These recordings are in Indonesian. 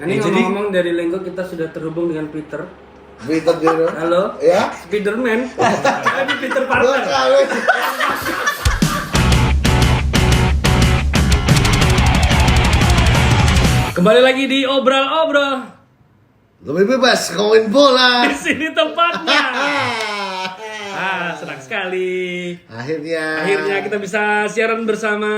Ini ngomong-ngomong dari Lenggo kita sudah terhubung dengan Peter. Peter Dino. Halo. Ya. Spiderman. Ini Peter Parker. Kembali lagi di obrol-obrol. Lebih bebas ngomongin bola. Di sini tempatnya. Senang sekali. Akhirnya kita bisa siaran bersama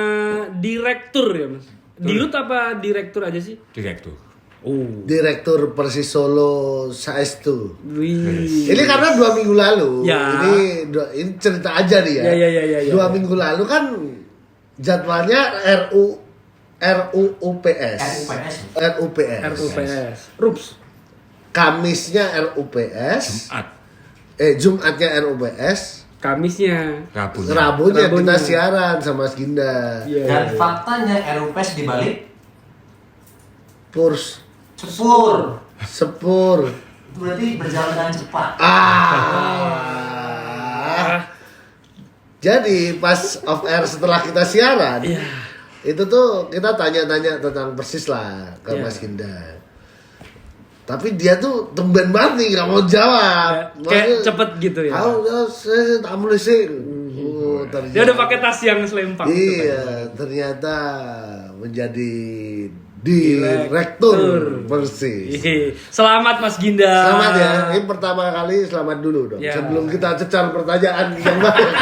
direktur ya, Mas. Dirut apa direktur aja sih? Direktur. Oh. Direktur Persis Solo Saestu. Wih. Ini karena 2 minggu lalu. Ya. Ini cerita aja nih ya. Ya. 2 minggu lalu kan jadwalnya RUPS. RUPS. Kamisnya RUPS. Jumatnya RUPS. Kamisnya. Rabunya kita siaran sama Mas Ginda. Iya. Dan faktanya RUPS dibalik Sepur. itu berarti berjalan dengan cepat. Jadi pas off air setelah kita siaran, Iya. itu tuh kita tanya-tanya tentang Persis lah ke Iya. Mas Ginda. Tapi dia tuh tumben banget nih gak mau jawab. Kayak cepet gitu ya. Saya tak boleh sih. Dia udah pakai tas yang selempang. Iya, ternyata menjadi direktur Persis. Selamat Mas Ginda. Selamat ya. Ini pertama kali selamat dulu dong. Ya. Sebelum kita cecar pertanyaan yang banyak.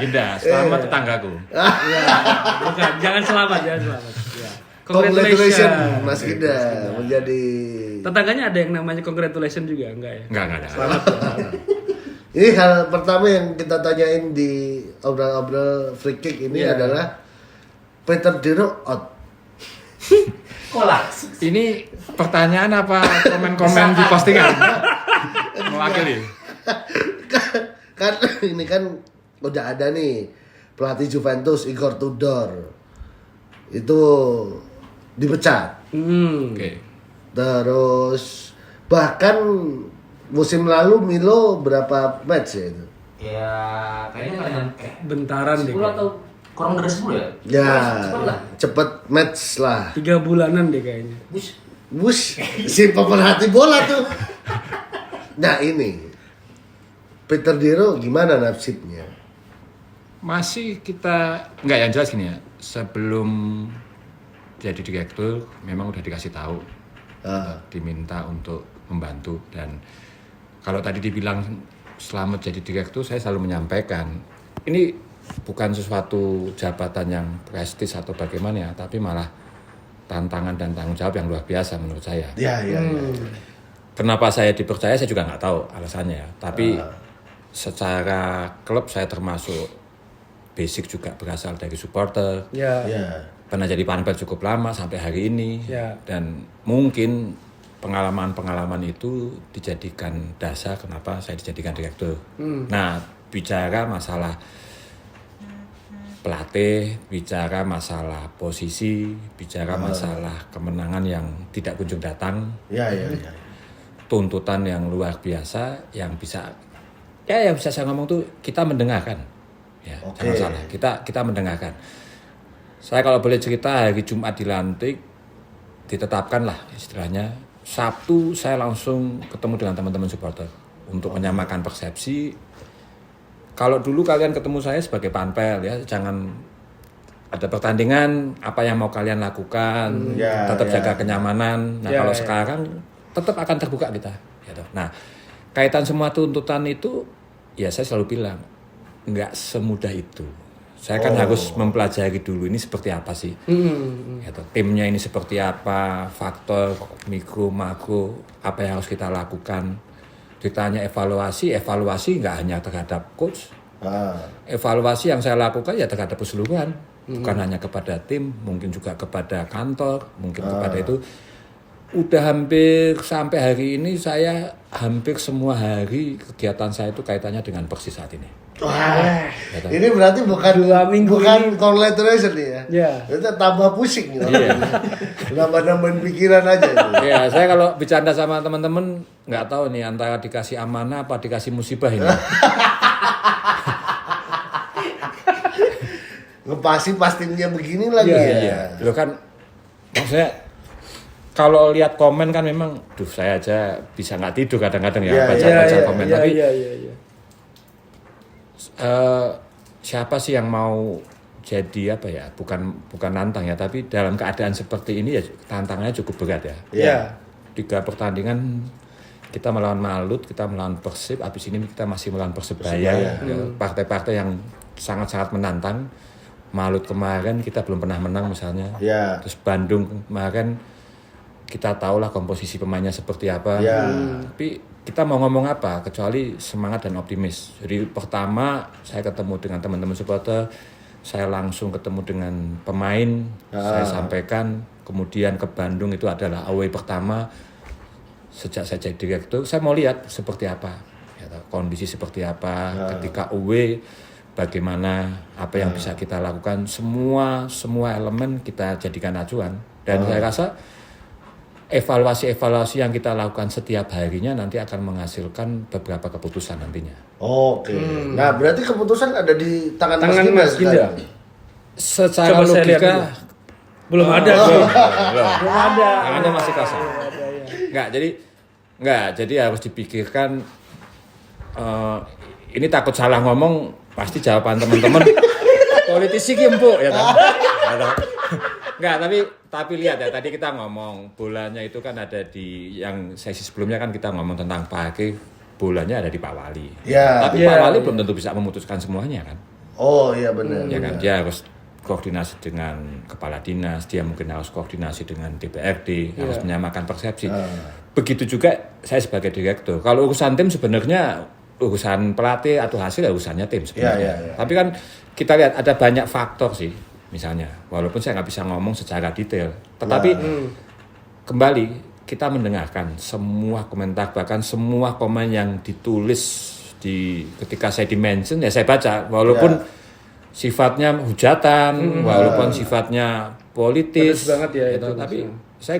Ginda. Selamat tetanggaku. Ya, bukan. Jangan selamat. Ya. Congratulations Mas Ginda menjadi. Tetangganya ada yang namanya congratulations juga, enggak ya? Enggak ada. Selamat. Ini hal pertama yang kita tanyain di obrol-obrol free kick ini Ya. adalah Peter Dino out. Kolaks. Ini pertanyaan apa komen-komen di postingan? Mewakili. Kan ini kan udah ada nih pelatih Juventus Igor Tudor itu dipecat. Oke. Terus bahkan musim lalu Milo berapa match ya itu? Ya kayaknya nggak nyampe Bentaran deh. 10 atau kurang dari 10 ya? Ya, Cepet lah. cepet match lah. 3 bulanan deh kayaknya. Wush, si pemerhati bola tuh. Nah ini Peter Diro gimana nasibnya? Masih kita enggak, yang jelas gini ya. Sebelum jadi direktur memang udah dikasih tahu. Diminta untuk membantu, dan kalau tadi dibilang selamat jadi direktur, saya selalu menyampaikan ini bukan sesuatu jabatan yang prestis atau bagaimana ya, tapi malah tantangan dan tanggung jawab yang luar biasa menurut saya. Ya. Kenapa saya dipercaya saya juga nggak tahu alasannya, tapi secara klub saya termasuk basic juga berasal dari supporter. Ya. Pernah jadi panpel cukup lama sampai hari ini. Ya. Dan mungkin pengalaman-pengalaman itu dijadikan dasar kenapa saya dijadikan direktur. Nah, bicara masalah pelatih, bicara masalah posisi, bicara masalah kemenangan yang tidak kunjung datang, Ya. tuntutan yang luar biasa yang bisa yang bisa saya ngomong tuh kita mendengarkan. Ya, jangan salah. Kita mendengarkan. Saya kalau boleh cerita, hari Jumat dilantik, ditetapkan lah istilahnya. Sabtu saya langsung ketemu dengan teman-teman supporter untuk menyamakan persepsi. Kalau dulu kalian ketemu saya sebagai panpel ya, jangan ada pertandingan, apa yang mau kalian lakukan, tetap jaga kenyamanan. Nah kalau sekarang tetap akan terbuka kita. Gitu. Nah kaitan semua tuntutan itu, ya saya selalu bilang nggak semudah itu. Saya kan harus mempelajari dulu ini seperti apa sih, gitu. Timnya ini seperti apa, faktor mikro, makro, apa yang harus kita lakukan. Ditanya evaluasi nggak hanya terhadap coach, evaluasi yang saya lakukan ya terhadap keseluruhan, bukan hanya kepada tim, mungkin juga kepada kantor, mungkin kepada itu. Udah hampir sampai hari ini saya hampir semua hari kegiatan saya itu kaitannya dengan Persis saat ini. Wah, ini berarti bukan 2 minggu bukan congratulations nih ya. Ya. Itu tambah pusing gitu. Iya. Nambah-nambahin pikiran aja. Gitu. Ya, saya kalau bercanda sama teman-teman nggak tahu nih antara dikasih amanah apa dikasih musibah ini. Ngepasi pastinya begini lagi Iya, ya. Iya. Lo kan maksudnya kalau lihat komen kan memang, saya aja bisa nggak tidur kadang-kadang ya Iya, baca komen. Tapi iya. Siapa sih yang mau jadi apa ya? Bukan nantang ya, tapi dalam keadaan seperti ini ya tantangannya cukup berat ya. Iya. 3 pertandingan kita melawan Malut, kita melawan Persib, habis ini kita masih melawan Persebaya. Ya, partai-partai yang sangat-sangat menantang. Malut kemarin kita belum pernah menang misalnya. Ya. Terus Bandung kemarin kita tahulah komposisi pemainnya seperti apa. Ya. Tapi kita mau ngomong apa kecuali semangat dan optimis. Jadi pertama saya ketemu dengan teman-teman supporter, saya langsung ketemu dengan pemain, saya sampaikan, kemudian ke Bandung itu adalah away pertama. Sejak saya jadi direktur, saya mau lihat seperti apa, ya, kondisi seperti apa, ketika away, bagaimana, apa yang bisa kita lakukan, semua elemen kita jadikan acuan. Dan saya rasa evaluasi yang kita lakukan setiap harinya nanti akan menghasilkan beberapa keputusan nantinya. Oke. Nah, berarti keputusan ada di tangan Mas Ginda. sekarang? Secara Coba saya lihat logika dulu. Belum ada. belum ada. tangannya masih kosong. Jadi harus dipikirkan. Ini takut salah ngomong, pasti jawaban teman-teman politisi ki empuk ya kan. Tapi lihat ya, tadi kita ngomong bolanya itu kan ada di yang sesi sebelumnya kan kita ngomong tentang Pak Haki, bolanya ada di Pak Wali. Ya. Tapi Pak Wali belum tentu bisa memutuskan semuanya kan. Oh iya benar. Ya kan, dia harus koordinasi dengan kepala dinas, dia mungkin harus koordinasi dengan DPRD, harus menyamakan persepsi. Begitu juga saya sebagai direktur. Kalau urusan tim sebenarnya urusan pelatih atau hasil ya urusannya tim sebenarnya. Ya. Tapi kan kita lihat ada banyak faktor sih, misalnya. Walaupun saya nggak bisa ngomong secara detail, tetapi kembali kita mendengarkan semua komentar, bahkan semua komen yang ditulis ketika saya di-mention ya saya baca, walaupun sifatnya hujatan, walaupun sifatnya politis, Pedes banget ya gitu. itu. Tapi saya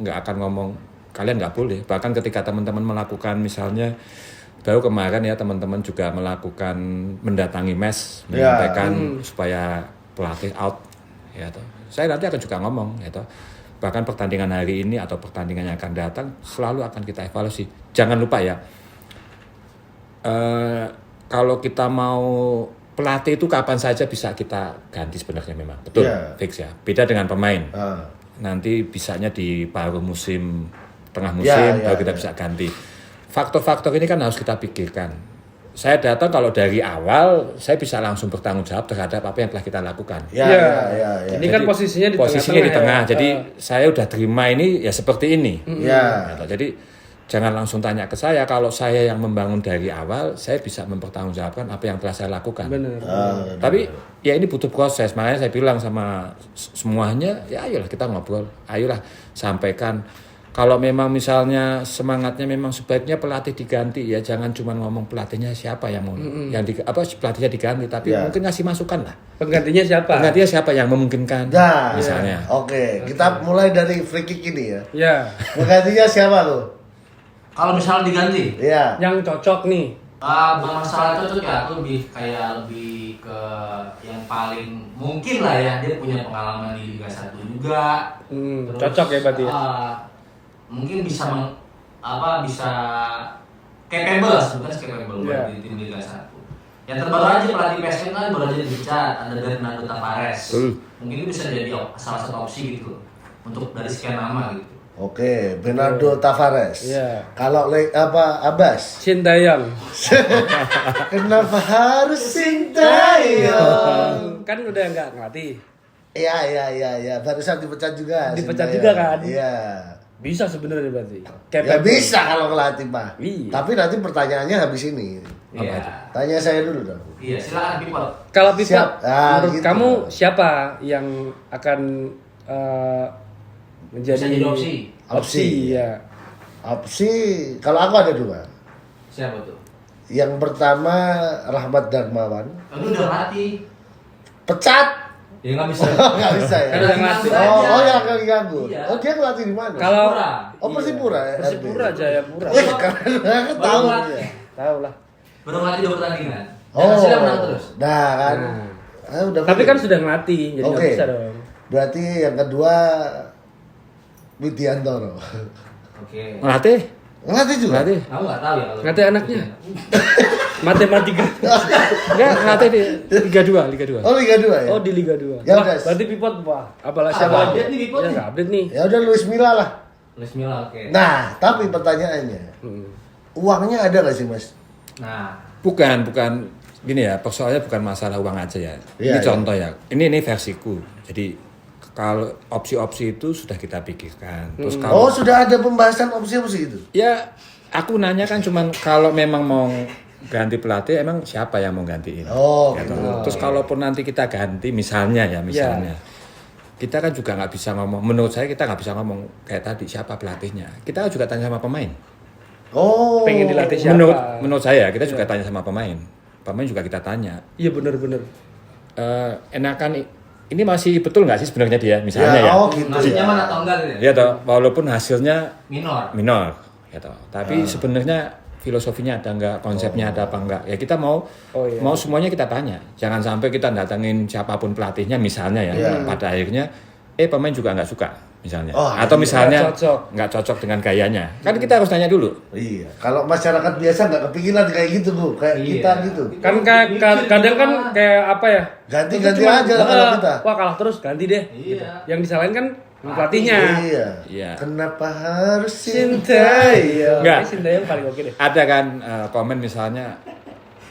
nggak akan ngomong kalian nggak boleh. Bahkan ketika teman-teman melakukan misalnya baru kemarin ya teman-teman juga melakukan mendatangi mes menyampaikan supaya pelatih out, ya toh. Saya nanti akan juga ngomong, ya toh. Bahkan pertandingan hari ini atau pertandingan yang akan datang selalu akan kita evaluasi. Jangan lupa ya. Kalau kita mau pelatih itu kapan saja bisa kita ganti sebenarnya memang. Betul, fix ya. Beda dengan pemain. Nanti bisanya di paruh musim, tengah musim baru kita bisa ganti. Faktor-faktor ini kan harus kita pikirkan. Saya datang kalau dari awal saya bisa langsung bertanggung jawab terhadap apa yang telah kita lakukan. Ini kan posisinya di tengah. Jadi saya udah terima ini ya seperti ini. Jadi jangan langsung tanya ke saya. Kalau saya yang membangun dari awal, saya bisa mempertanggungjawabkan apa yang telah saya lakukan. Tapi ya ini butuh proses. Makanya saya bilang sama semuanya, ya ayolah kita ngobrol. Ayolah sampaikan. Kalau memang misalnya semangatnya memang sebaiknya pelatih diganti, ya jangan cuma ngomong pelatihnya siapa yang mau pelatihnya diganti, tapi mungkin ngasih masukan lah. Penggantinya siapa yang memungkinkan misalnya. Oke. Kita mulai dari free kick ini ya. Ya. Penggantinya siapa tuh? Kalau misalnya diganti, Yang cocok nih. bukan masalah cocok ya, aku lebih ke yang paling mungkin lah ya, dia punya pengalaman di Liga 1 juga. Terus, cocok ya berarti ya. Mungkin bisa bisa capable di tim Liga 1. Yang terbaru aja pelatih PSM kan baru aja dipecat, ada Bernardo Tavares. Mungkin itu bisa jadi salah satu opsi gitu untuk dari sekian nama gitu. Oke, Bernardo Tavares. Kalau Abbas? Sintayong. Kenapa harus Sintayong? Kan udah nggak ngelatih. Iya. Barusan dipecat juga. Dipecat Sintayong. juga kan? Iya. Bisa sebenarnya berarti. Ya bisa kalau ngelatih Pak. Iya. Tapi nanti pertanyaannya habis ini. Iya. Tanya saya dulu dong. Iya, silakan Pipot. Kalau Pipot, menurut gitu. kamu siapa yang akan menjadi opsi? Ya. Opsi, kalau aku ada 2. Siapa tuh? Yang pertama Rahmat Darmawan. Lu udah mati. Pecat. Ya nggak bisa. Nggak bisa ya. Kan udah ngelatih. Yang kali ganggu. Iya. Oh dia ngelatih di mana? Kalau Persipura ya. Persipura, Jayapura. Karena aku tahu. Tahu lah. Baru ngelatih 2 pertandingan. Dan hasilnya menang terus. Nah kan. Tapi kan sudah ngelatih, jadi nggak bisa dong. Berarti yang kedua Widiantoro. Oke. Ngelatih? Ngelatih juga? Ngelatih? Aku nggak tahu ya kalau. Ngelatih anaknya. Matematika. Enggak, ngelatih di Liga 2, Liga 2. Oh Liga 2 ya? Oh di Liga 2. Ya Wah, udah. berarti Pipot Pak. Apalah siapa Apa? lagi? Update nih, Pipot Ya nih. nggak update nih. Ya udah Luis Milla lah. Luis Milla, oke. Nah, tapi pertanyaannya, uangnya ada nggak sih Mas? Nah, Bukan gini ya, persoalannya bukan masalah uang aja ya. Iya, Ini contoh ya. Ini versiku. Jadi kalau opsi-opsi itu sudah kita pikirkan. Terus Oh, kalau sudah ada pembahasan opsi-opsi itu? ya aku nanya kan cuman kalau memang mau ganti pelatih emang siapa yang mau gantiin? Oh, Ya gitu. toh. Terus kalaupun nanti kita ganti misalnya. Kita kan juga nggak bisa ngomong, menurut saya kita nggak bisa ngomong kayak tadi siapa pelatihnya. Kita juga tanya sama pemain. Oh. Pengen dilatih siapa? Menurut saya kita juga tanya sama pemain. Pemain juga kita tanya. Iya benar-benar. Enakan ini masih betul nggak sih sebenarnya dia misalnya ya? Oh gitu masih ya. nyaman atau enggak gitu ya? Ya toh, walaupun hasilnya Minor. minor, ya toh. Tapi sebenarnya filosofinya ada nggak, konsepnya ada apa enggak? Ya kita mau semuanya kita tanya. Jangan sampai kita datengin siapapun pelatihnya misalnya ya, pada akhirnya pemain juga nggak suka misalnya, Oh, atau misalnya cocok. nggak cocok dengan gayanya. Kan kita harus tanya dulu. Iya. Kalau masyarakat biasa nggak kepikiran kayak gitu Bu, kayak kita gitu. Kan kadang kan kayak apa ya? Ganti-ganti Cuma, aja lah kalau kita. Wah kalah terus ganti deh. Iya. Yang disalahin kan pelatihnya. Iya. Iya. Kenapa harus Sintai. Enggak. Sintai yang paling oke deh. Ada kan komen misalnya,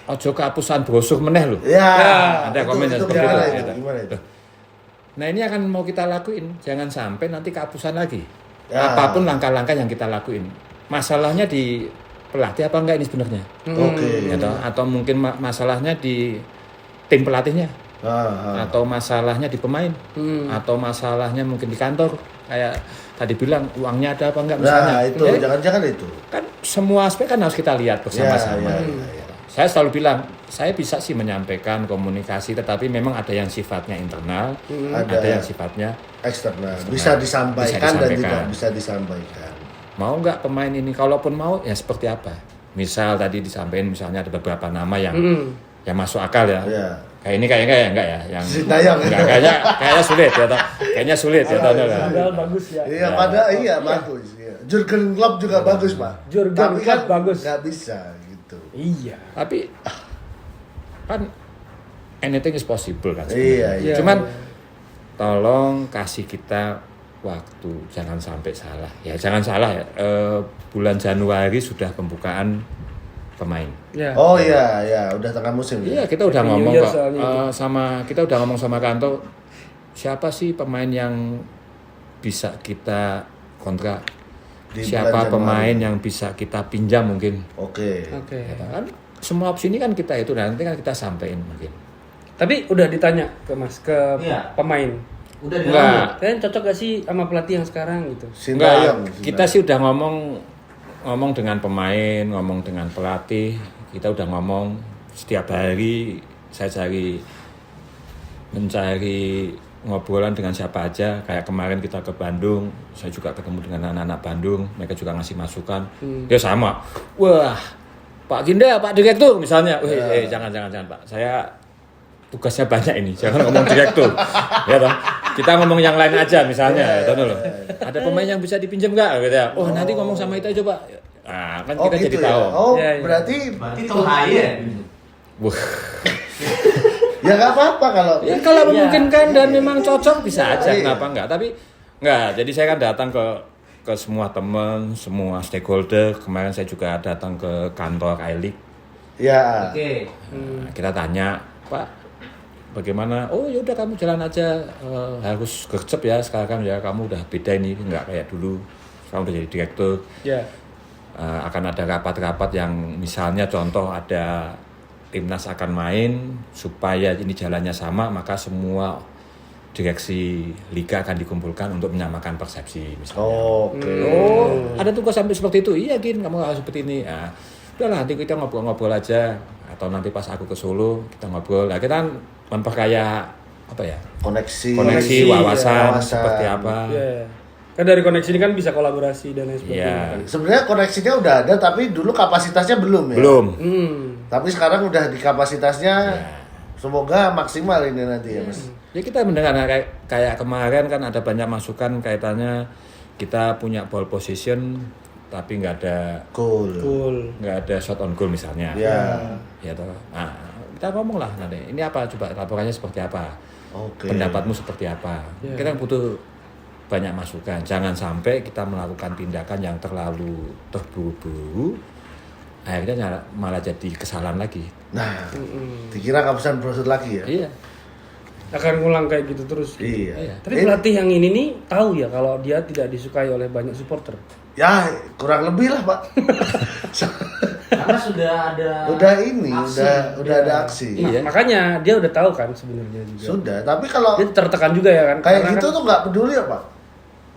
ojo kehapusan brosuh meneh lho. Ya. Ada komen itu seperti gimana itu, itu? ya. Gimana itu? Nah ini akan mau kita lakuin, jangan sampai nanti kehapusan lagi. Ya. Apapun langkah-langkah yang kita lakuin, masalahnya di pelatih apa enggak ini sebenarnya? Oke. Ya toh? Atau mungkin masalahnya di tim pelatihnya, atau masalahnya di pemain, atau masalahnya mungkin di kantor. Kayak tadi bilang uangnya ada apa enggak misalnya. Nah, itu Ya, jangan-jangan itu. kan semua aspek kan harus kita lihat bersama-sama. Ya. Saya selalu bilang, saya bisa sih menyampaikan komunikasi, tetapi memang ada yang sifatnya internal, ada yang sifatnya Eksternal. Bisa disampaikan dan disampaikan. tidak bisa disampaikan. mau nggak pemain ini. Kalaupun mau, ya seperti apa? Misal tadi disampaikan, misalnya ada beberapa nama yang masuk akal ya. Iya. Kayak ini kayaknya enggak ya, yang Sintayong. enggak, kayaknya sulit ya, toh. Kayaknya sulit ya, toh. Padahal bagus ya. Iya, bagus. Iya. Jurgen Klopp juga bagus, Pak. Jurgen Tapi kan Klopp bagus. nggak bisa gitu. Iya. Tapi kan anything is possible kan. Iya, iya. Cuman tolong kasih kita waktu, jangan sampai salah. Ya jangan salah ya. Bulan Januari sudah pembukaan pemain. Ya. Oh iya, udah tengah musim Iya, ya. kita udah Happy New ngomong Year kok soalnya kita udah ngomong sama kantor, siapa sih pemain yang bisa kita kontrak? Di Siapa bulan pemain Januari. yang bisa kita pinjam mungkin? Oke. Oke. Ya kan semua opsi ini kan kita itu nanti kan kita sampaikan mungkin. Tapi udah ditanya ke Mas, ke Iya. pemain. Udah Enggak. Kalian cocok gak sih sama pelatih yang sekarang gitu? Sintayong. Kita sih udah ngomong dengan pemain, ngomong dengan pelatih, kita udah ngomong setiap hari. Saya mencari ngobrolan dengan siapa aja. Kayak kemarin kita ke Bandung, saya juga ketemu dengan anak-anak Bandung, mereka juga ngasih masukan. Ya sama. Wah, Pak Ginda, Pak Direktur misalnya. Jangan Pak. Saya tugasnya banyak ini, jangan ngomong direktur. Ya toh. Kita ngomong yang lain aja misalnya, ya toh loh. Ada pemain yang bisa dipinjam enggak gitu ya. Oh, nanti ngomong sama itu aja, Pak. Nah, kan Oh kita gitu jadi ya. tahu. Oh, Iya, iya. berarti itu high. Wah. ya nggak apa-apa kalau Ya kalau memungkinkan dan memang cocok bisa aja, Iya. kenapa enggak? Tapi enggak, jadi saya kan datang ke semua teman, semua stakeholder. Kemarin saya juga datang ke kantor I-League. ya. Oke. Nah, kita tanya, Pak, bagaimana? Oh yaudah kamu jalan aja, harus gercep ya sekarang ya, kamu udah beda ini, nggak kayak dulu, kamu udah jadi direktur. Ya. Akan ada rapat-rapat yang misalnya contoh ada timnas akan main, supaya ini jalannya sama, maka semua direksi liga akan dikumpulkan untuk menyamakan persepsi misalnya. Oke. Oh, ada tugas sampai seperti itu. Iya, Gin, kamu harus seperti ini. Nah, udahlah nanti kita ngobrol-ngobrol aja, atau nanti pas aku ke Solo kita ngobrol. Nah, kita kan memperkaya apa ya? Koneksi Wawasan seperti apa. Iya. Kan dari koneksi ini kan bisa kolaborasi dan lain sebagainya. Iya. Sebenarnya koneksinya udah ada, tapi dulu kapasitasnya belum ya. Belum. Tapi sekarang udah di kapasitasnya. Ya. Semoga maksimal ini nanti ya, Mas. Ya kita mendengar kayak kemarin kan ada banyak masukan kaitannya kita punya ball position tapi nggak ada Cool. nggak ada shot on goal misalnya. Ya toh. Nah, kita ngomong lah nanti. Ini apa coba laporannya seperti apa? Pendapatmu seperti apa? Kita butuh banyak masukan. Jangan sampai kita melakukan tindakan yang terlalu terburu-buru. Akhirnya malah jadi kesalahan lagi. Nah, dikira kehabisan proses lagi ya? Iya. Akan ngulang kayak gitu terus. Iya. Tapi pelatih yang ini nih tahu ya kalau dia tidak disukai oleh banyak supporter. Ya, kurang lebih lah, Pak. Karena sudah ada udah ada aksi. Iya. Makanya dia udah tahu kan sebenarnya juga. Sudah, tapi kalau Dia tertekan juga ya kan. kayak Karena gitu kan- tuh nggak peduli ya, Pak?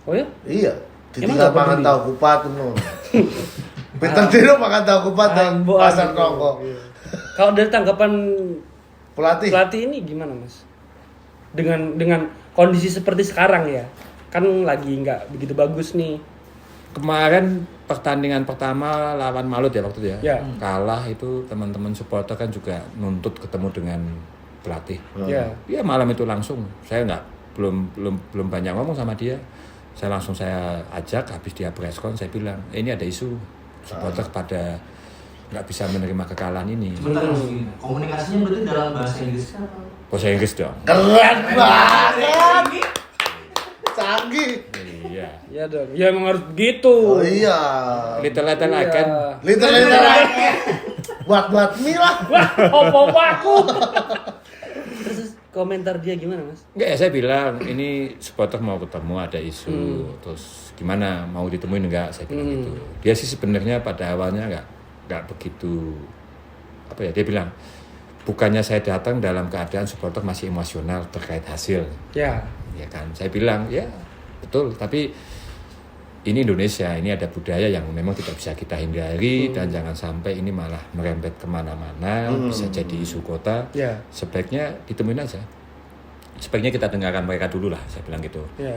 Oh ya? Iya. Emang Ditinggal nggak makan peduli? tahu kupat tuh. Peter Tino makan tahu kupat dan Ambo, pasar ambo. rokok. Iya. Kalau dari tanggapan Pelatih. ini gimana Mas? Dengan kondisi seperti sekarang ya, kan lagi nggak begitu bagus nih. Kemarin pertandingan pertama lawan Malut ya waktu itu ya. Ya. Kalah itu teman-teman supporter kan juga nuntut ketemu dengan pelatih. Ya. Iya malam itu langsung. Saya belum banyak ngomong sama dia. Saya ajak habis dia preskon saya bilang, ini ada isu supporter pada nggak bisa menerima kekalahan ini. Sebentar Mas, komunikasinya berarti dalam bahasa Inggris kan? Bahasa Inggris dong. Keren banget. Canggih. Iya. Ya dong. Ya emang harus begitu. Oh iya. Little Iya. akan. Little buat mie lah. Wah, opo aku. Terus komentar dia gimana Mas? Enggak ya saya bilang ini supporter mau ketemu ada isu terus gimana mau ditemuin enggak saya bilang gitu. Dia sih sebenarnya pada awalnya enggak begitu apa ya dia bilang bukannya saya datang dalam keadaan supporter masih emosional terkait hasil. Ya. Ya kan saya bilang ya betul tapi ini Indonesia ini ada budaya yang memang tidak bisa kita hindari dan jangan sampai ini malah merembet kemana-mana bisa jadi isu kota. Ya. Sebaiknya ditemuin aja. Sebaiknya kita dengarkan mereka dulu lah, saya bilang gitu. Ya.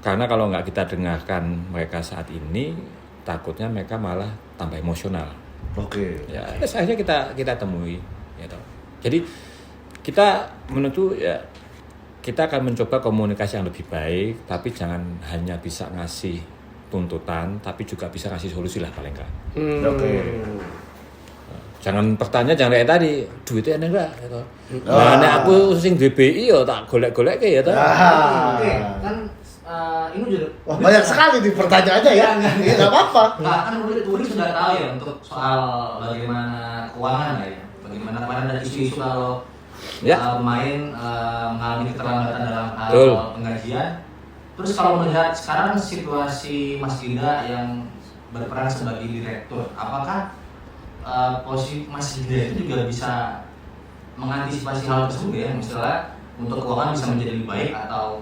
Karena kalau nggak kita dengarkan mereka saat ini, takutnya mereka malah tambah emosional. Oke. Ya, terus akhirnya kita temui. Ya, toh. Jadi kita menentu ya kita akan mencoba komunikasi yang lebih baik, tapi jangan hanya bisa ngasih tuntutan, tapi juga bisa ngasih solusi lah paling nggak. Oke. Jangan pertanyaan jangan kayak tadi duitnya enak enggak gitu. Nah, nek aku sing DBI ya tak golek-goleke ya toh. Oke, kan ini juga Wah, banyak sekali nih pertanyaannya ya. Iya, nggak apa-apa. kan Uri sudah tahu ya untuk soal bagaimana keuangan ya. Bagaimana kemarin ada isu-isu kalau pemain mengalami keterlambatan dalam hal Betul. penggajian. Terus kalau melihat sekarang situasi Mas Ginda yang berperan sebagai direktur, apakah posisi Mas Ginda itu juga bisa mengantisipasi hal tersebut ya, misalnya untuk keuangan bisa menjadi lebih baik atau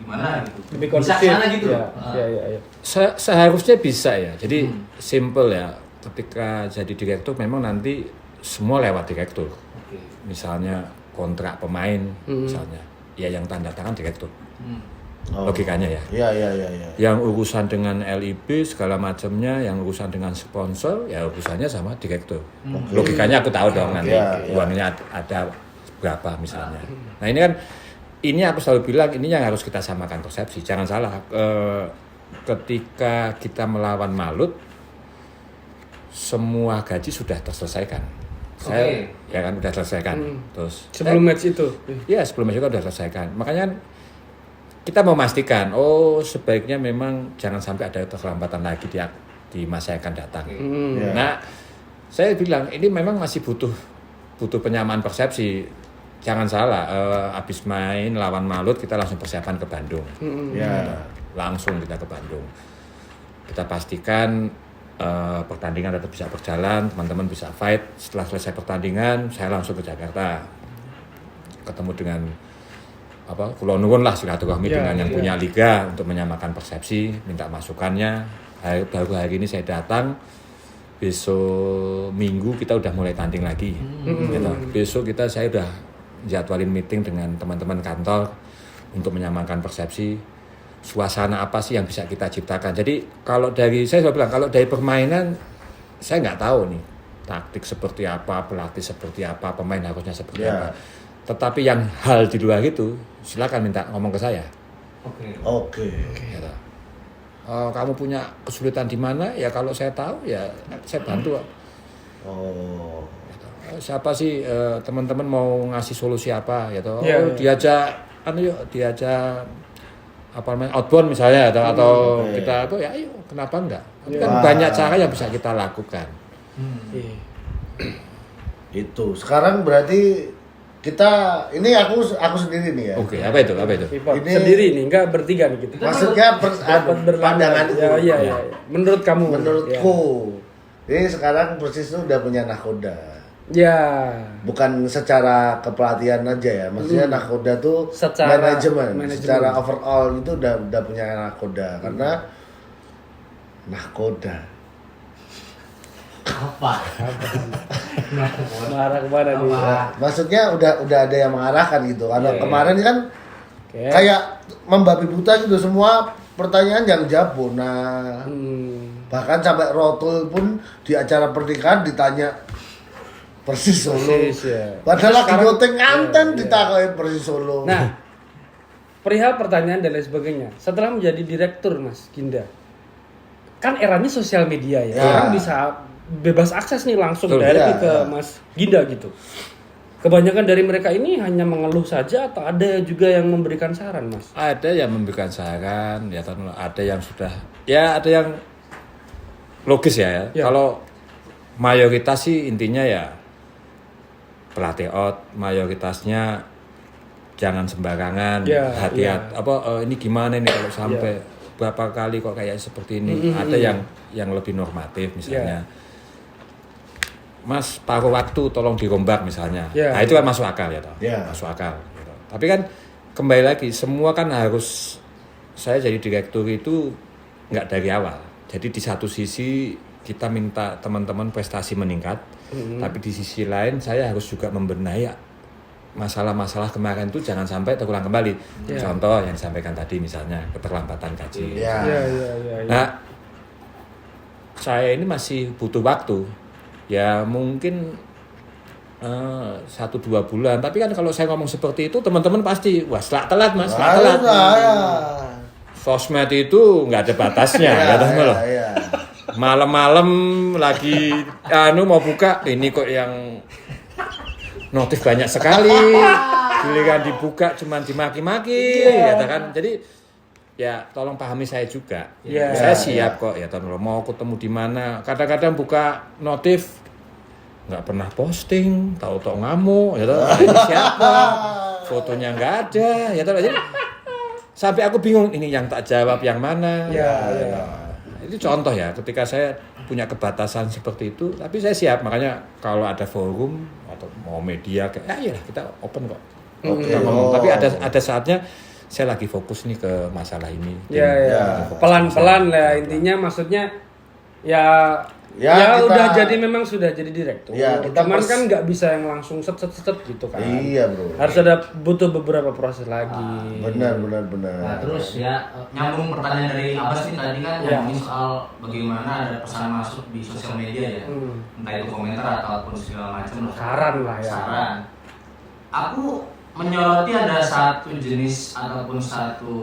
gimana gitu? Lebih Bisa kondusif. sana gitu. Ya. Ya. Seharusnya bisa ya. Jadi simple ya. Ketika jadi direktur memang nanti semua lewat direktur. Oke. Misalnya kontrak pemain misalnya. Ya yang tanda tangan direktur. Oh. Logikanya ya. Iya. Yang urusan dengan LIB segala macamnya, yang urusan dengan sponsor, ya urusannya sama direktur. Logikanya aku tahu dong nanti uangnya ada berapa misalnya. Nah ini kan, ini aku selalu bilang ini yang harus kita samakan persepsi. Jangan salah, ketika kita melawan Malut, semua gaji sudah terselesaikan. Saya ya kan udah selesaikan. Terus Sebelum match itu. ya sebelum match itu udah selesaikan. Makanya kita memastikan, sebaiknya memang jangan sampai ada keterlambatan lagi di masa yang akan datang. Ya. Nah, saya bilang ini memang masih butuh penyamaan persepsi. Jangan salah, habis main lawan Malut kita langsung persiapan ke Bandung. Ya. Langsung kita ke Bandung. Kita pastikan pertandingan tetap bisa berjalan, teman-teman bisa fight. Setelah selesai pertandingan, saya langsung ke Jakarta. Ketemu dengan Kulo nuwun lah silaturahmi dengan yang punya liga untuk menyamakan persepsi, minta masukannya. Baru hari ini saya datang, besok Minggu kita udah mulai tanding lagi. Gitu. Besok saya udah jadwalin meeting dengan teman-teman kantor untuk menyamakan persepsi. Suasana apa sih yang bisa kita ciptakan? Jadi saya selalu bilang kalau dari permainan saya nggak tahu nih taktik seperti apa, pelatih seperti apa, pemain harusnya seperti apa. Tetapi yang hal di luar itu silakan minta ngomong ke saya. Oke. Oke. Gitu. kamu punya kesulitan di mana, ya kalau saya tahu ya saya bantu. Oh. Siapa sih teman-teman mau ngasih solusi apa gitu. Iya, iya. diajak apa namanya outbound misalnya atau kita tuh ya ayo kenapa enggak. Tapi kan banyak cara yang bisa kita lakukan. Iya. Itu. Sekarang berarti kita ini aku sendiri nih ya. Oke, apa itu? Ini- Sendiri nih, enggak bertiga nih kita. Maksudnya pandanganku. Iya. Menurut kamu? Menurutku. Ini sekarang Persis itu udah punya nakoda. Ya. Bukan secara kepelatihan aja ya, maksudnya nakoda tuh Secara manajemen, manajemen. secara overall itu udah punya nakoda karena nakoda. Apa? Marah kemana nih? Maksudnya udah ada yang mengarahkan gitu. Karena Iya. kemarin kan Oke. kayak membabi buta gitu, semua pertanyaan yang jawab. Nah, bahkan sampai Rotul pun di acara pernikahan ditanya Persis Solo. Persis, ya. Padahal lagi Sekarang- syuting nganten iya. ditakoin Persis Solo. Nah, perihal pertanyaan dan lain sebagainya. Setelah menjadi direktur Mas Ginda, kan eranya sosial media ya. Ya. Orang bisa bebas akses nih langsung Betul. dari Ya, ke ya. Mas Ginda gitu. Kebanyakan dari mereka ini hanya mengeluh saja atau ada juga yang memberikan saran, Mas? Ada yang memberikan saran, ya ada yang sudah, ya ada yang logis ya. Ya. Kalau mayoritas sih intinya ya pelatih out, mayoritasnya jangan sembarangan, Ya, hati-hati. Ini gimana nih kalau sampai berapa kali kok kayak seperti ini? Ada yang lebih normatif misalnya. Mas, paruh waktu tolong dirombak misalnya. Ya, Nah, itu kan masuk akal ya toh. Ya. Masuk akal gitu. Tapi kan kembali lagi semua kan harus, saya jadi direktur itu nggak dari awal. Jadi di satu sisi kita minta teman-teman prestasi meningkat, tapi di sisi lain saya harus juga membenahi masalah-masalah kemarin itu jangan sampai terulang kembali. Contoh yang disampaikan tadi misalnya keterlambatan gaji. Ya. Iya. Nah, saya ini masih butuh waktu. Ya mungkin 1-2 bulan. Tapi kan kalau saya ngomong seperti itu, teman-teman pasti, wah telat mas, telat. Sosmed itu nggak ada batasnya, ya toh loh. Ya. Malam-malam lagi mau buka, ini kok yang notif banyak sekali. Giliran dibuka cuman dimaki-maki, kan. Jadi ya tolong pahami saya juga. Iya. Saya siap kok ya toh loh. Mau ketemu di mana. Kadang-kadang buka notif nggak pernah posting, tahu-tahu ngamuk, ya toh. Nah, ini siapa? Fotonya nggak ada, ya toh. Jadi sampai aku bingung ini yang tak jawab yang mana. Ya. Itu contoh ya, ketika saya punya kebatasan seperti itu, tapi saya siap. Makanya kalau ada forum atau mau media, ya kita open kok. Kita ngomong. Tapi ada saatnya saya lagi fokus nih ke masalah ini. Ya. Pelan-pelan lah intinya, maksudnya ya kita- udah jadi, memang sudah jadi direktur. Ya, kita Cuman kan nggak bisa yang langsung set gitu kan. Iya, bro. Harus ada butuh beberapa proses lagi. Benar. Nah, terus ya nyambung pertanyaan dari Abbas nih tadi kan ngomongin soal bagaimana ada pesan masuk di sosial media ya, entah itu komentar ataupun segala macam. Saran lah ya. Saran. Aku menyoroti ada satu jenis ataupun satu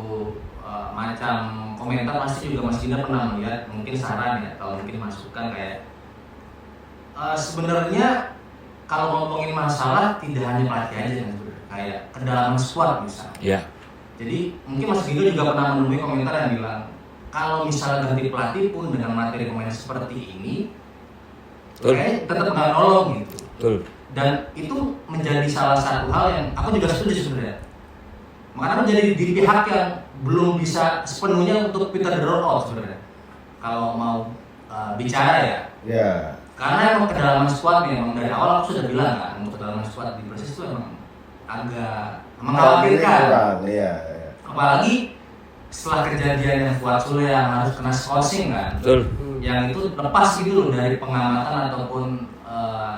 macam komentar, pasti juga Mas Ginda pernah melihat, mungkin saran ya atau mungkin masukan kayak sebenarnya kalau ngomongin masalah tidak hanya pelatih aja kan sebenarnya, kayak kedalaman squad misalnya. Ya. Jadi mungkin Mas Ginda juga pernah menemui komentar yang bilang kalau misalnya ganti pelatih pun dengan materi pemain seperti ini, kayaknya tetap nggak nolong gitu. Betul. Dan itu menjadi salah satu hal yang aku juga setuju sebenarnya. Makanya menjadi di pihak yang belum bisa sepenuhnya untuk Peter the roll out sebenarnya. Kalau mau bicara ya. Ya. Karena emang kedalaman squad memang dari awal aku sudah bilang kan, untuk kedalaman squad di Persis itu emang agak mengkhawatirkan. Iya. Apalagi setelah kejadian yang Fuad Sule yang harus kena scouting kan. Betul. Yang itu lepas gitu loh dari pengamatan ataupun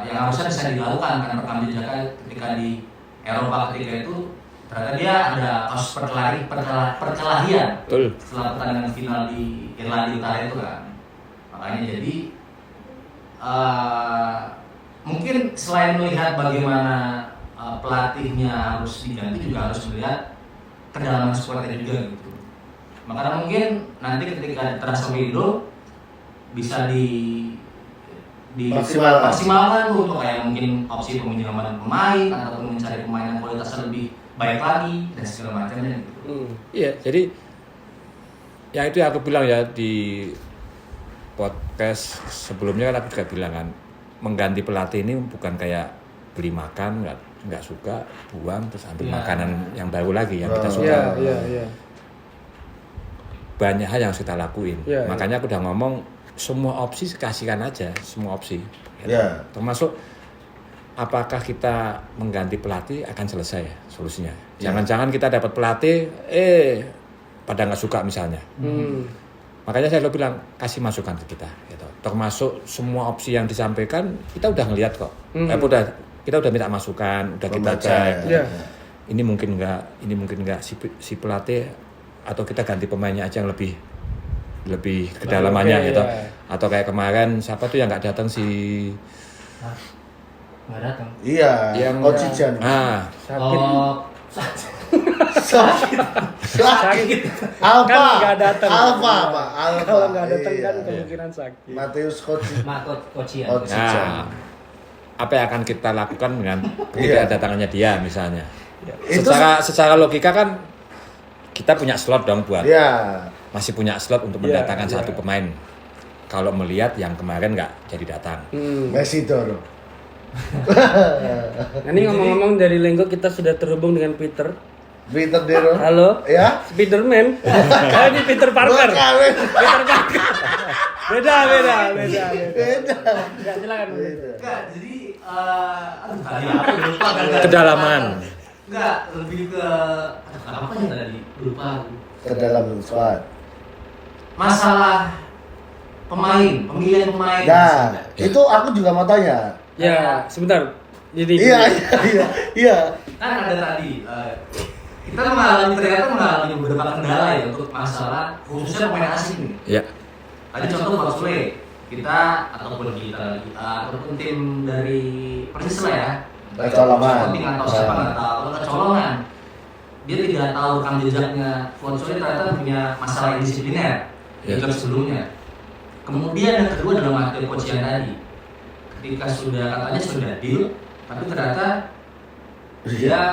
yang harusnya bisa dilakukan kan rekam jejaknya ketika di Eropa ketika itu ternyata dia ada kasus perkelahian Betul. setelah pertandingan final di Irlandia Utara itu kan. Makanya jadi mungkin selain melihat bagaimana pelatihnya harus diganti juga harus melihat kedalaman squadnya juga gitu. Makanya mungkin nanti ketika transfer window bisa maksimalkan tuh untuk kayak mungkin opsi peminjaman pemain ataupun mencari pemain yang kualitasnya lebih baik lagi dan segala macamnya gitu. Iya, jadi yang itu yang aku bilang ya di podcast sebelumnya kan aku juga bilang kan, mengganti pelatih ini bukan kayak beli makan nggak suka buang terus ambil makanan yang baru lagi yang kita suka. Banyak hal yang harus kita lakuin. Makanya aku udah ngomong semua opsi kasihkan aja, semua opsi. Termasuk apakah kita mengganti pelatih akan selesai ya solusinya. Jangan-jangan kita dapat pelatih pada nggak suka misalnya. Makanya saya selalu bilang kasih masukan ke kita gitu. Termasuk semua opsi yang disampaikan kita udah ngelihat kok. Kita udah minta masukan, udah kita cek. Ini mungkin enggak si pelatih atau kita ganti pemainnya aja yang lebih kedalamannya gitu. Atau kayak kemarin siapa tuh yang nggak datang Nggak datang. Iya, yang Coach Ijan. Sakit. Alfa. Kan nggak datang. Alfa. Kalau nggak datang kan kemungkinan sakit. Mateus Kocian. Nah, apa yang akan kita lakukan dengan kedatangannya dia misalnya? Itu Secara logika kan kita punya slot dong buat masih punya slot untuk mendatangkan satu pemain. Kalau melihat yang kemarin nggak jadi datang. Messi Doro. Ini ngomong-ngomong dari Lenggo kita sudah terhubung dengan Peter Dero. Halo. Ya. Spiderman. Ini Peter Parker. Peter Parker. Beda. Enggak silakan. Enggak, jadi tadi aku lupa kan. Kedalaman. Enggak, lebih ke apa yang tadi? Lupa aku. Kedalam squad. Masalah pemilihan pemain. Nah, itu aku juga mau tanya. Ya, sebentar. Jadi Iya. Kan ada tadi kita mengalami beberapa kendala ya untuk masalah khususnya pemain asing nih. Iya. Tadi contoh Varsule ataupun tim dari Persis lah ya. Kecolongan. Atau siapa nggak tahu kecolongan. Dia tidak tahu rekam jejaknya. Varsule ternyata punya masalah disipliner di klub sebelumnya. Kemudian yang kedua adalah Matteo Kocian tadi. Ketika katanya sudah deal, tapi ternyata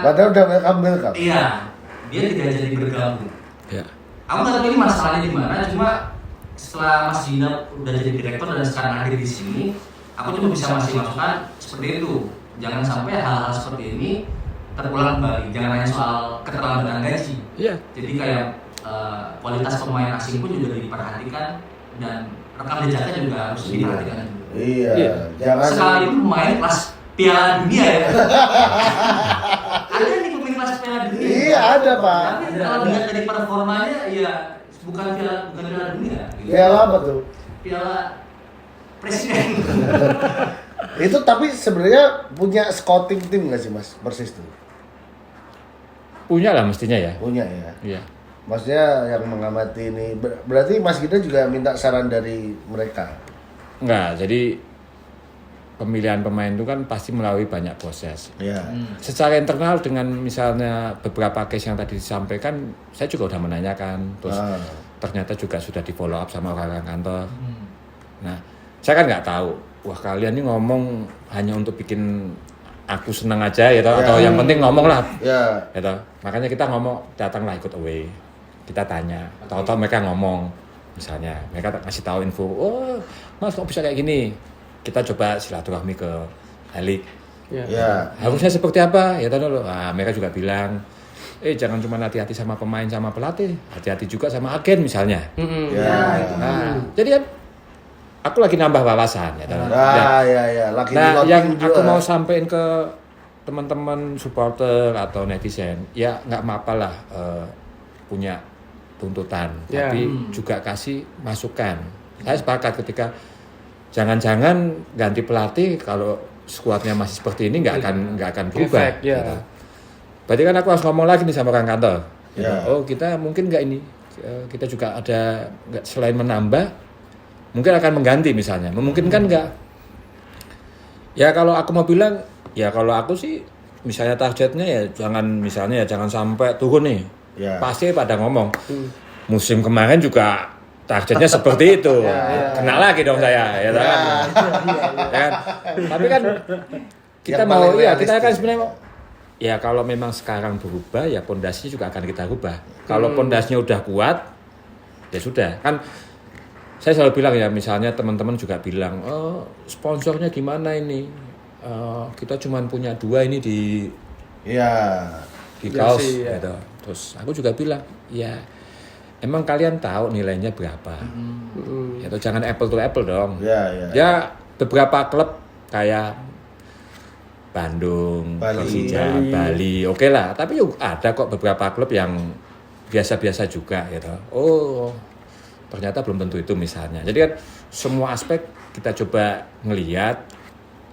padahal udah ambil kan? Iya, dia tidak jadi bergabung. Iya. Aku nggak tahu ini masalahnya di mana, cuma setelah Mas Gina udah jadi direktur dan sekarang hadir di sini, aku cuma bisa masih masukan seperti itu. Jangan sampai hal-hal seperti ini terulang kembali. Jangan hanya soal keterlambatan gaji. Iya. Jadi kayak kualitas pemain asing pun juga diperhatikan dan rekam jejaknya juga harus diperhatikan. Iya. Jangan. Sekali itu pemain kelas Piala Dunia ya. Ada nih pemain kelas Piala Dunia. Iya ada Pak. Tapi kalau dilihat dari performanya ya bukan Piala Dunia. Piala apa tuh? Piala Presiden. Itu tapi sebenarnya punya scouting tim nggak sih Mas Persis tuh? Punya lah mestinya ya. Punya ya. Iya. Maksudnya yang mengamati ini berarti Mas Gita juga minta saran dari mereka. Enggak, jadi pemilihan pemain itu kan pasti melalui banyak proses. Iya. Secara internal dengan misalnya beberapa case yang tadi disampaikan, saya juga udah menanyakan, terus ternyata juga sudah di follow up sama orang kantor. Nah, saya kan nggak tahu, wah kalian ini ngomong hanya untuk bikin aku senang aja gitu, atau yang penting ngomong lah. Gitu. Makanya kita ngomong, datanglah ikut away, kita tanya, tahu-tahu mereka ngomong, misalnya mereka kasih tahu info, oh Mas kok bisa kayak gini. Kita coba silaturahmi ke Alik. Harusnya seperti apa? Ya tahu dulu. Nah, mereka juga bilang, jangan cuma hati-hati sama pemain sama pelatih, hati-hati juga sama agen misalnya. Jadi kan aku lagi nambah wawasan ya. Nah, yang aku mau sampaikan ke teman-teman supporter atau netizen, ya nggak apa-apa lah punya tuntutan, tapi juga kasih masukan. Saya sepakat ketika jangan-jangan ganti pelatih kalau skuadnya masih seperti ini nggak akan berubah. Gitu. Berarti kan aku harus ngomong lagi nih sama orang kantor. Oh kita mungkin nggak ini, kita juga ada selain menambah, mungkin akan mengganti misalnya. Memungkinkan nggak? Ya kalau aku mau bilang, ya kalau aku sih misalnya targetnya ya jangan sampai turun nih. Pasti pada ngomong. musim kemarin juga targetnya seperti itu. Kena lagi dong saya, ya kan? Ya kan? Tapi kan kita Yang mau, paling ya kita realistis. kan sebenarnya ya kalau memang sekarang berubah, ya pondasinya juga akan kita ubah. Kalau pondasinya udah kuat, ya sudah. Kan saya selalu bilang ya, misalnya teman-teman juga bilang, oh sponsornya gimana ini? Kita cuma punya 2 ini di Iya. kaos, Jersey, ya. gitu. Terus aku juga bilang, ya emang kalian tahu nilainya berapa? Ya, atau jangan apple to apple dong. Iya. Ya beberapa klub kayak Bandung, Bali. Persija, Bali, oke lah. Tapi ada kok beberapa klub yang biasa-biasa juga, gitu. Oh, ternyata belum tentu itu misalnya. Jadi kan semua aspek kita coba ngelihat.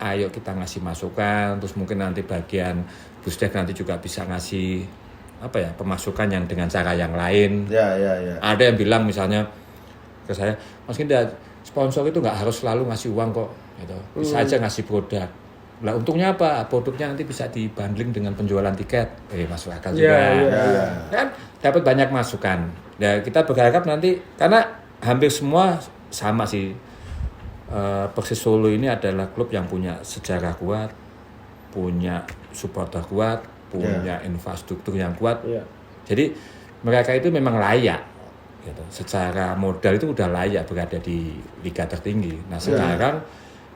Ayo kita ngasih masukan, terus mungkin nanti bagian Busdek nanti juga bisa ngasih pemasukan yang dengan cara yang lain. Iya. Ada yang bilang misalnya ke saya, Mas Ginda, sponsor itu nggak harus selalu ngasih uang kok, gitu. Bisa aja ngasih produk. Lah untungnya apa? Produknya nanti bisa dibundling dengan penjualan tiket. Masuk akal juga. Iya. Kan dapat banyak masukan. Ya kita berharap nanti, karena hampir semua sama sih. Persis Solo ini adalah klub yang punya sejarah kuat, punya supporter kuat, punya infrastruktur yang kuat. Jadi mereka itu memang layak, gitu. Secara modal itu udah layak berada di liga tertinggi. Nah sekarang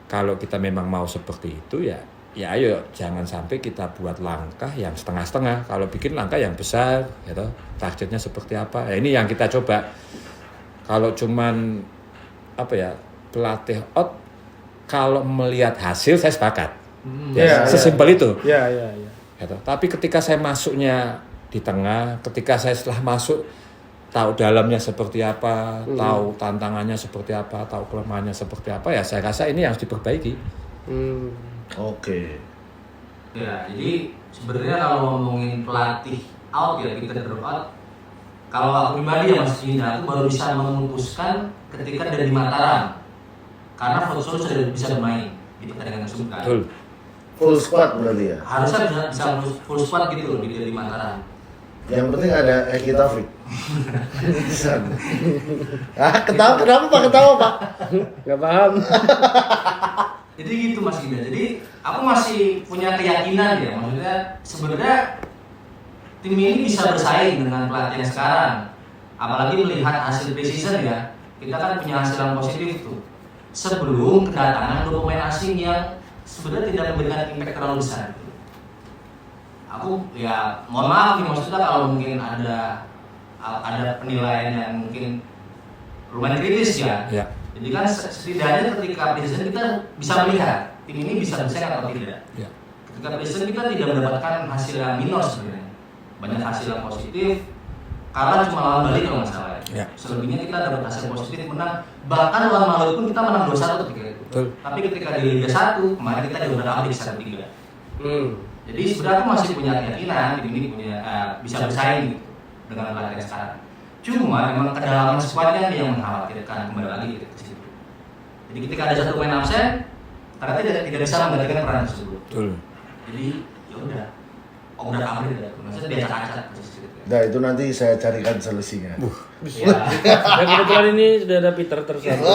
kalau kita memang mau seperti itu ya ayo jangan sampai kita buat langkah yang setengah-setengah. Kalau bikin langkah yang besar, gitu, targetnya seperti apa? Ini yang kita coba. Kalau cuman pelatih out, kalau melihat hasil saya sepakat. Sesimpel itu. Gitu. Tapi ketika saya masuknya di tengah, ketika saya setelah masuk tahu dalamnya seperti apa, tahu tantangannya seperti apa, tahu kelemahannya seperti apa, ya saya rasa ini harus diperbaiki. Oke. Ya, jadi sebenarnya kalau ngomongin pelatih out ya, kita drop out. Kalau aku pribadi ya Mas Ginda, aku baru bisa memutuskan ketika dari Mataram. Karena futsal sudah bisa bermain di pertandingan Sumka. Betul. Full squad berarti ya. Harusnya bisa full squad gitu loh di Mataram. Yang penting ada Eki Taufik. Kenapa Pak? Ketawa Pak? Nggak paham. Jadi gitu Mas Ginda. Jadi aku masih punya keyakinan ya, maksudnya sebenarnya tim ini bisa bersaing dengan pelatih yang sekarang. Apalagi melihat hasil preseason ya, kita kan punya hasil yang positif tuh. Sebelum kedatangan 2 pemain asing yang sebenarnya tidak memberikan impact terlalu besar. Aku ya mohon maaf nih, maksudnya kalau mungkin ada penilaian yang mungkin lumayan kritis ya. Jadi kan setidaknya ketika preseason kita bisa melihat tim ini bisa bersaing atau tidak. Ketika preseason kita tidak mendapatkan hasil yang minus sebenarnya. Banyak hasil yang positif, kalah cuma lawan Bali kalau nggak salah ya. Selebihnya kita dapat hasil positif, menang. Bahkan lawan Maluku pun kita menang 2-1 ketika itu. Tapi ketika di Liga 1 kemarin kita juga udah update 1-3. Jadi sebenarnya aku masih punya keyakinan tim ini bisa bersaing gitu dengan pelatih sekarang. Cuma memang kedalaman skuadnya yang mengkhawatirkan kembali lagi gitu ke situ. Jadi ketika ada 1 pemain absen, ternyata tidak bisa menggantikan peran tersebut. Jadi ya udah. Udah kabur ya, maksudnya dia acak-acak. Nah itu nanti saya carikan solusinya. Ya. Dan kebetulan ini sudah ada Peter tersambung.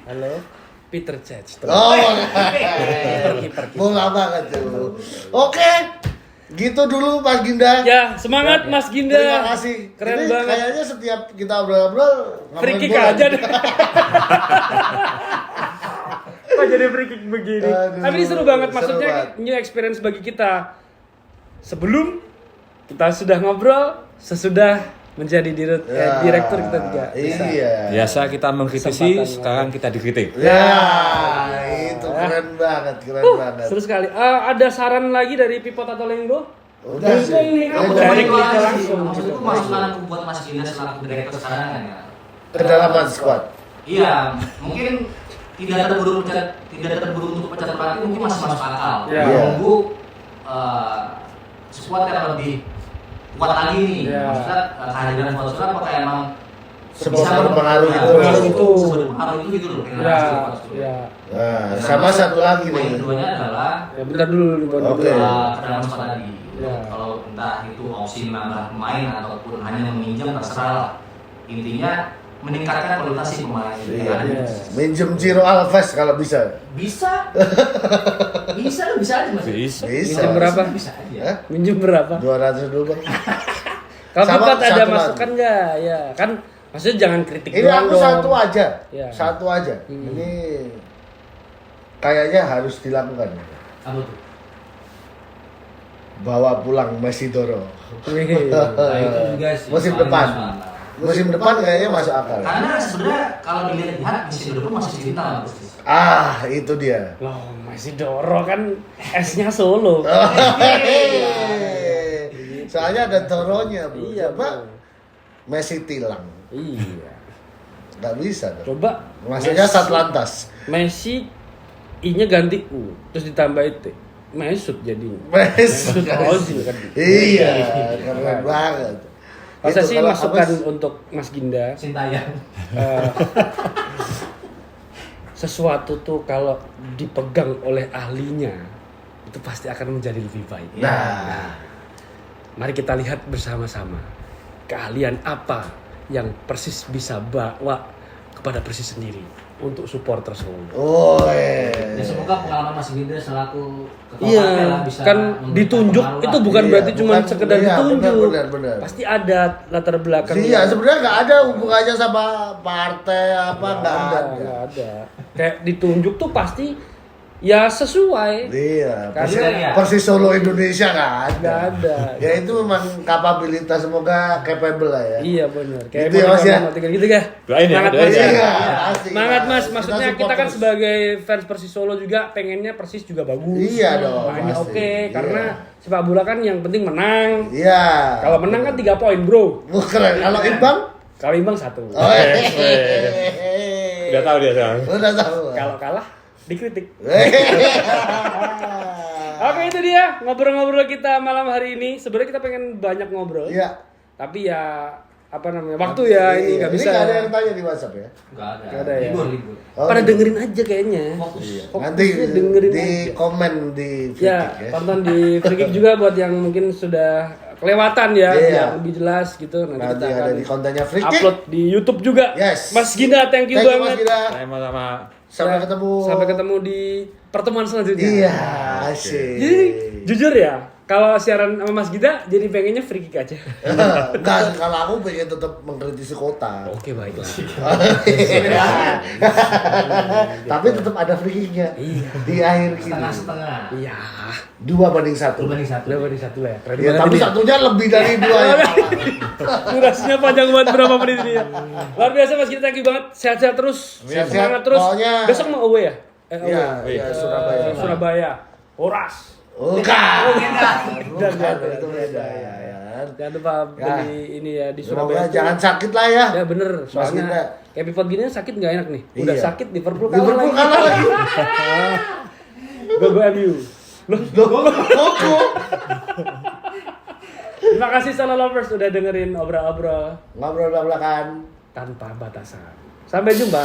Halo, Peter Cech. Bola banget tuh. Oke, gitu dulu Mas Ginda. Ya, semangat Mas Ginda. Terima kasih. Keren Ini banget. Kayaknya setiap kita obrol-obrol Free kick bola. aja deh. Kok jadi free kick begini? Aduh, Tapi ini seru banget, seru maksudnya banget. new experience bagi kita. Sebelum kita sudah ngobrol, sesudah menjadi direktur kita juga bisa. Iya. Biasa kita mengkritisi, Kesempatan sekarang kita dikritik. Ya, itu keren banget, keren banget. Seru sekali. Ada saran lagi dari Pipot atau Lenggo? Udah sih. Ini aku Udah. cari Itu kita aja langsung. sih. Maksudku masukan buat Mas Ginda selaku direktur sekarang kan ya. Kedalaman squad. Iya, mungkin tidak terburu untuk pecat pelatih mungkin masih masuk akal. Iya. Menunggu squad yang lebih kuat lagi nih. Iya. Maksudnya kehadiran Fatsura apakah emang Seberapa berpengaruh itu. Seberpengaruh itu gitu loh. Ya. Nah, sama satu lagi Poin nih. keduanya adalah Ya bentar dulu. Oke. kedalaman squad tadi. Ya. Kalau entah itu opsi menambah pemain ataupun hanya meminjam terserah lah. Intinya meningkatkan kualitas si pemain. Iya. Iya. Minjem Ciro Alves kalau bisa. Bisa. Bisa aja Mas. Bisa. Bisa. Minjem berapa? Bisa aja. Hah? Minjem berapa? 200 dulu Bang. Kalau Sama Pipat ada satu masukan nggak? Ya kan, maksudnya jangan kritik Ini doang aku dong. satu aja. Iya. Satu aja. Ini kayaknya harus dilakukan. Apa tuh? Bawa pulang Messi Doro. Wih. Nah, itu juga sih. Musim soalnya depan. masuk akal. Musim depan kayaknya masuk akal. Karena sebenarnya kalau dilihat musim depan masih cinta Persis. Itu dia. Loh, masih Doro kan S-nya Solo. Soalnya ada Doronya, Bro. Iya, Coba Bro. Messi tilang. Iya. Nggak bisa dong. Coba Maksudnya Satlantas. Messi I-nya ganti U, terus ditambah T. Mesut jadinya. Mesut. Mesut Ozil kan. Iya, keren banget. Kalau saya Itu sih kalau masukan Abbas- untuk Mas Ginda, Sintayong. eh, sesuatu tuh kalau dipegang oleh ahlinya itu pasti akan menjadi lebih baik. Nah, Mari kita lihat bersama-sama keahlian apa yang Persis bisa bawa kepada Persis sendiri untuk supporter Solo. Ya semoga pengalaman Mas Ginda selaku ketua Iya, partai lah bisa kan memberikan ditunjuk pengaruh itu lah. bukan Iya, berarti cuma bukan- sekedar iya, ditunjuk. benar. Pasti ada latar belakang. iya sebenarnya nggak ada hubungannya sama partai apa nggak ada. nggak ada. Kayak ditunjuk tuh pasti ya sesuai. Iya, Karena- Persis Solo Indonesia nggak ada. Nggak ada. Ya itu memang kapabilitas, semoga capable lah ya. Iya benar. Kayak Gitu ya, Mas, ya? gitu kan. Doain ya, Semangat doain Mas. ya. Iya, Iya. asik. Semangat Mas. Kita Maksudnya support kita kan terus. sebagai fans Persis Solo juga pengennya Persis juga bagus. Iya dong, Mainnya pasti. oke Iya. karena sepak bola kan yang penting menang. Iya. Kalau menang kan 3 poin, Bro. Wah, keren. Kalau imbang? Kalau imbang 1. Oh, Udah tahu dia sekarang. Udah tahu. Kalau kalah dikritik. Oke, itu dia ngobrol-ngobrol kita malam hari ini. Sebenarnya kita pengen banyak ngobrol. Iya. Tapi ya apa namanya? Waktu ya ini nggak bisa. Ini nggak ada yang tanya di WhatsApp ya. Nggak ada. Nggak ada ya. Libur. Oh, Pada iya. dengerin aja kayaknya. Fokus. Nanti Fokusnya dengerin di aja. komen di Ya, Free Kick ya. tonton di Free Kick juga buat yang mungkin sudah kelewatan ya, Iya. yang lebih jelas gitu. Nanti, Nanti kita akan ada di kontennya Free Kick. upload di YouTube juga. Yes. Mas Ginda, thank you Thank you Mas banget. Gida. Sama-sama. Sampai Ya, ketemu. Sampai ketemu di pertemuan selanjutnya. Iya, asik. Jadi jujur ya, kalau siaran sama Mas Gida jadi pengennya Free Kick aja. Enggak, kalau aku pengen tetap mengkritisi kota. Oke, baiklah. Tapi tetap ada free kick-nya. Iya. Di akhir ini. Setengah-setengah. Iya. 2-1. 2-1. Udah beri satu lah ya. Keren Ya, banget tapi ini. satunya lebih dari 2 ya. Durasinya panjang banget berapa menit ini ya. Luar biasa Mas Gita, thank you banget. Sehat-sehat terus. Sehat-sehat. Semangat terus. Pokoknya- Besok mau away ya? Iya, iya, Surabaya. Surabaya. Horas. Bukan. Bukan, Bukan, itu beda ya. Jangan lupa Ya. beli ini ya di Semoga Surabaya. jangan sakit lah ya. Ya bener, Mas Gita. soalnya kayak Pipot gini sakit nggak enak nih. Udah Iya. sakit Liverpool kalah Liverpool lagi. kalah lagi. Go MU. Loh, Koko. terima kasih Solo Lovers udah dengerin obrol-obrol Ngobrol belak-belakan. tanpa batasan. Sampai jumpa.